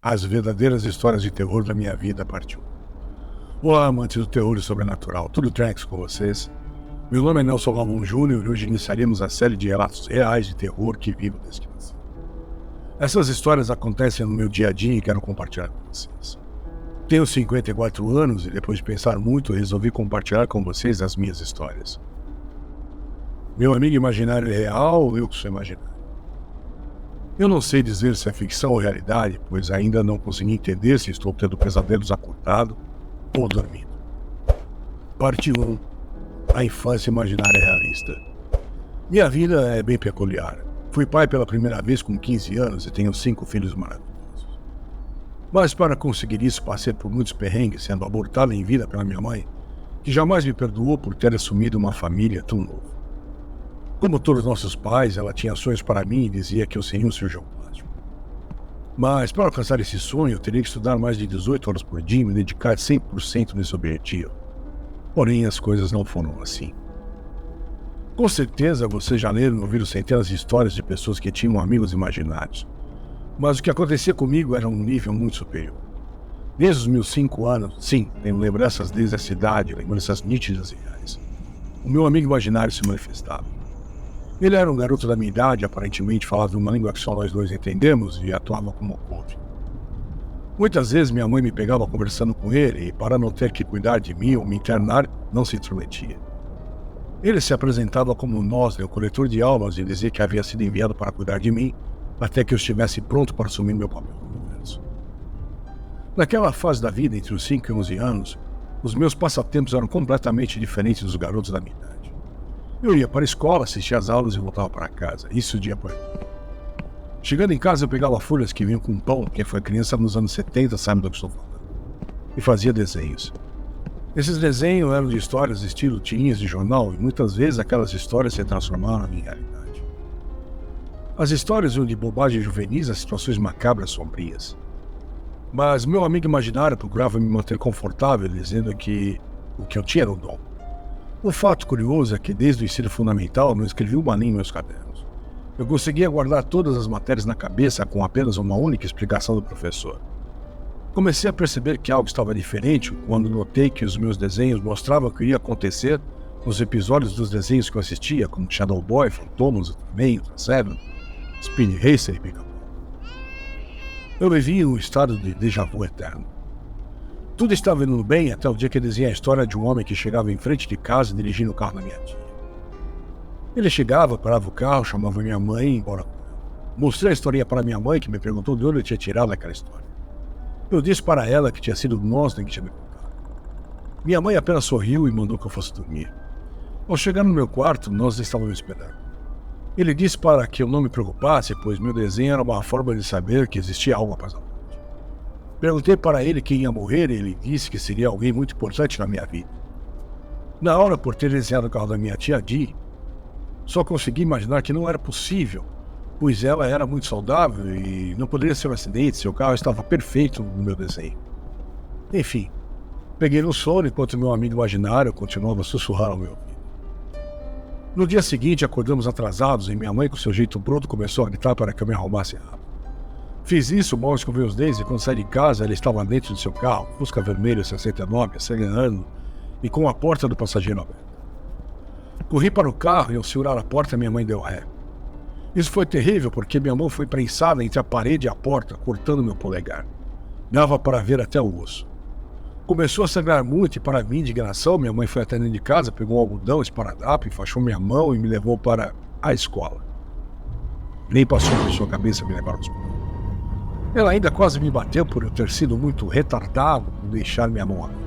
As verdadeiras histórias de terror da minha vida, parte 1. Olá, amantes do terror e sobrenatural, tudo tranquilo com vocês? Meu nome é Nelson Galvão Júnior e hoje iniciaremos a série de relatos reais de terror que vivo desde que nasci. Essas histórias acontecem no meu dia a dia e quero compartilhar com vocês. Tenho 54 anos e depois de pensar muito resolvi compartilhar com vocês as minhas histórias. Meu amigo imaginário é real ou eu que sou imaginário? Eu não sei dizer se é ficção ou realidade, pois ainda não consegui entender se estou tendo pesadelos acordado ou dormindo. Parte 1. A infância imaginária realista. Minha vida é bem peculiar. Fui pai pela primeira vez com 15 anos e tenho 5 filhos maravilhosos. Mas para conseguir isso passei por muitos perrengues, sendo abortado em vida pela minha mãe, que jamais me perdoou por ter assumido uma família tão nova. Como todos nossos pais, ela tinha sonhos para mim e dizia que eu seria um cirurgião plástico. Mas para alcançar esse sonho, eu teria que estudar mais de 18 horas por dia e me dedicar 100% nesse objetivo. Porém, as coisas não foram assim. Com certeza, vocês já leram e ouviram centenas de histórias de pessoas que tinham amigos imaginários. Mas o que acontecia comigo era um nível muito superior. Desde os meus 5 anos, sim, tenho lembranças desde essa idade, lembranças nítidas e reais. O meu amigo imaginário se manifestava. Ele era um garoto da minha idade, aparentemente falava uma língua que só nós dois entendemos e atuava como coach. Muitas vezes minha mãe me pegava conversando com ele e, para não ter que cuidar de mim ou me internar, não se intrometia. Ele se apresentava como Nosler, o coletor de almas, e dizia que havia sido enviado para cuidar de mim até que eu estivesse pronto para assumir meu papel no universo. Naquela fase da vida, entre os 5 e 11 anos, os meus passatempos eram completamente diferentes dos garotos da minha idade. Eu ia para a escola, assistia às aulas e voltava para casa. Isso dia após dia. Chegando em casa, eu pegava folhas que vinham com pão, quem foi criança nos anos 70 sabe do que estou falando, e fazia desenhos. Esses desenhos eram de histórias estilo tirinhas de jornal e muitas vezes aquelas histórias se transformaram em realidade. As histórias iam de bobagem juvenis a situações macabras sombrias. Mas meu amigo imaginário procurava me manter confortável, dizendo que o que eu tinha era um dom. O fato curioso é que desde o ensino fundamental não escrevi uma linha em meus cadernos. Eu conseguia guardar todas as matérias na cabeça com apenas uma única explicação do professor. Comecei a perceber que algo estava diferente quando notei que os meus desenhos mostravam o que iria acontecer nos episódios dos desenhos que eu assistia, como Shadow Boy, Fantomas, Ultraman, Ultra Seven, Speed Racer e Pica-Pau. Eu vivia em um estado de déjà vu eterno. Tudo estava indo bem até o dia que dizia a história de um homem que chegava em frente de casa dirigindo o carro da minha tia. Ele chegava, parava o carro, chamava minha mãe e ia embora com ela. Mostrei a historinha para minha mãe, que me perguntou de onde eu tinha tirado aquela história. Eu disse para ela que tinha sido nós que tinha me contado. Minha mãe apenas sorriu e mandou que eu fosse dormir. Ao chegar no meu quarto, nós estávamos esperando. Ele disse para que eu não me preocupasse, pois meu desenho era uma forma de saber que existia algo após a morte. Perguntei para ele quem ia morrer e ele disse que seria alguém muito importante na minha vida. Na hora, por ter desenhado o carro da minha tia Di, só consegui imaginar que não era possível, pois ela era muito saudável e não poderia ser um acidente, seu carro estava perfeito no meu desenho. Enfim, peguei no sono enquanto meu amigo imaginário continuava a sussurrar ao meu ouvido. No dia seguinte, acordamos atrasados e minha mãe, com seu jeito pronto, começou a gritar para que eu me arrumasse rápido. Fiz isso, mal escovei os dentes e quando saí de casa, ela estava dentro do seu carro, Fusca vermelho 69, acelerando e com a porta do passageiro aberta. Corri para o carro e ao segurar a porta, minha mãe deu ré. Isso foi terrível porque minha mão foi prensada entre a parede e a porta, cortando meu polegar. Dava para ver até o osso. Começou a sangrar muito e para minha indignação, minha mãe foi até dentro de casa, pegou um algodão, esparadrapo, enfaixou minha mão e me levou para a escola. Nem passou por sua cabeça me levar ao hospital. Ela ainda quase me bateu por eu ter sido muito retardado por deixar minha mão aberta.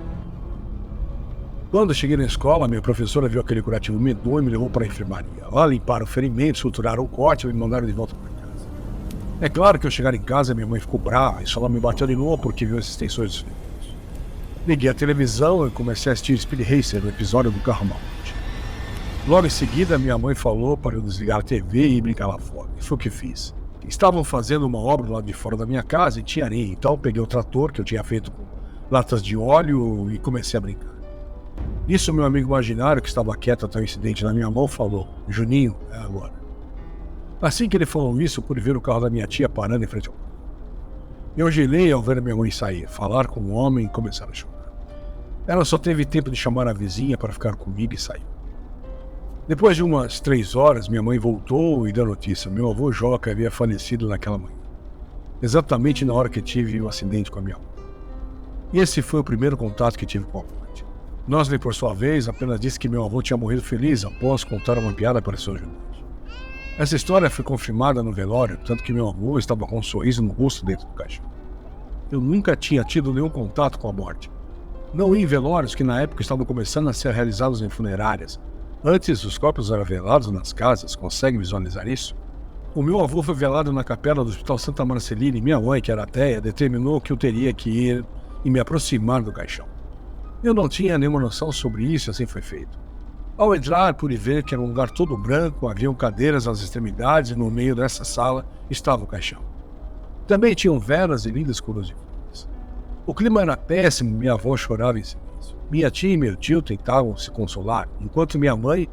Quando cheguei na escola, minha professora viu aquele curativo medonho e me levou para a enfermaria. Lá limparam o ferimento, suturaram o corte e me mandaram de volta para casa. É claro que ao chegar em casa, minha mãe ficou brava e só ela me bateu de novo porque viu as extensões dos ferimentos. Liguei a televisão e comecei a assistir Speed Racer, no episódio do carro malte. Logo em seguida, minha mãe falou para eu desligar a TV e brincar lá fora. E foi o que fiz. Estavam fazendo uma obra lá de fora da minha casa e tinha areia, então eu peguei o trator que eu tinha feito com latas de óleo e comecei a brincar. Nisso, meu amigo imaginário, que estava quieto até o incidente na minha mão, falou: Juninho, é agora. Assim que ele falou isso, eu pude ver o carro da minha tia parando em frente ao carro. Eu gelei ao ver minha mãe sair, falar com o homem e começar a chorar. Ela só teve tempo de chamar a vizinha para ficar comigo e saiu. Depois de umas 3 horas, minha mãe voltou e deu notícia. Meu avô Joca havia falecido naquela manhã, exatamente na hora que tive o acidente com a minha avó. E esse foi o primeiro contato que tive com a morte. Nosley, por sua vez, apenas disse que meu avô tinha morrido feliz após contar uma piada para seu ajudante. Essa história foi confirmada no velório, tanto que meu avô estava com um sorriso no rosto dentro do caixão. Eu nunca tinha tido nenhum contato com a morte. Não ia em velórios que na época estavam começando a ser realizados em funerárias. Antes, os corpos eram velados nas casas. Consegue visualizar isso? O meu avô foi velado na capela do Hospital Santa Marcelina e minha mãe, que era ateia, determinou que eu teria que ir e me aproximar do caixão. Eu não tinha nenhuma noção sobre isso e assim foi feito. Ao entrar, pude ver que era um lugar todo branco, haviam cadeiras nas extremidades e no meio dessa sala estava o caixão. Também tinham velas e lindas coroas de flores. O clima era péssimo, minha avó chorava em silêncio. Minha tia e meu tio tentavam se consolar, enquanto minha mãe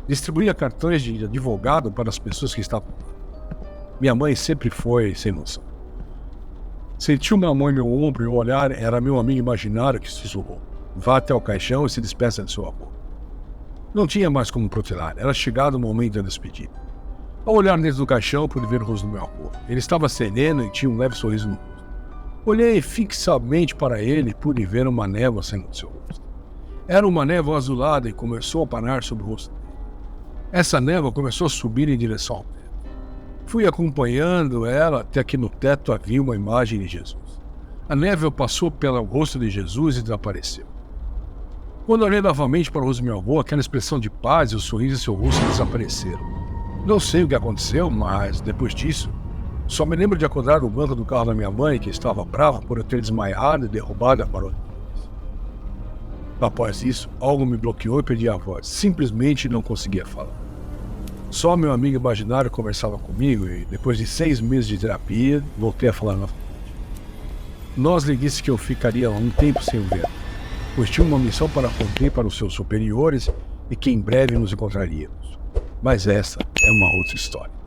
distribuía cartões de advogado para as pessoas que estavam lá. Minha mãe sempre foi sem noção. Sentiu minha mãe em meu ombro e o olhar era meu amigo imaginário que sussurrou: vá até o caixão e se despeça de seu avô. Não tinha mais como protelar, era chegado o momento da despedida. Ao olhar dentro do caixão, pude ver o rosto do meu avô. Ele estava sereno e tinha um leve sorriso no rosto. Olhei fixamente para ele e pude ver uma névoa saindo do seu rosto. Era uma névoa azulada e começou a parar sobre o rosto dele. Essa névoa começou a subir em direção ao teto. Fui acompanhando ela até que no teto havia uma imagem de Jesus. A névoa passou pelo rosto de Jesus e desapareceu. Quando olhei novamente para o rosto do meu avô, aquela expressão de paz e o sorriso em seu rosto desapareceram. Não sei o que aconteceu, mas depois disso, só me lembro de acordar no banco do carro da minha mãe, que estava brava por eu ter desmaiado e derrubado a barulho. Após isso, algo me bloqueou e perdi a voz. Simplesmente não conseguia falar. Só meu amigo imaginário conversava comigo e, depois de 6 meses de terapia, voltei a falar novamente. Nosley disse que eu ficaria um tempo sem o ver, pois tinha uma missão para cumprir para os seus superiores e que em breve nos encontraríamos. Mas essa é uma outra história.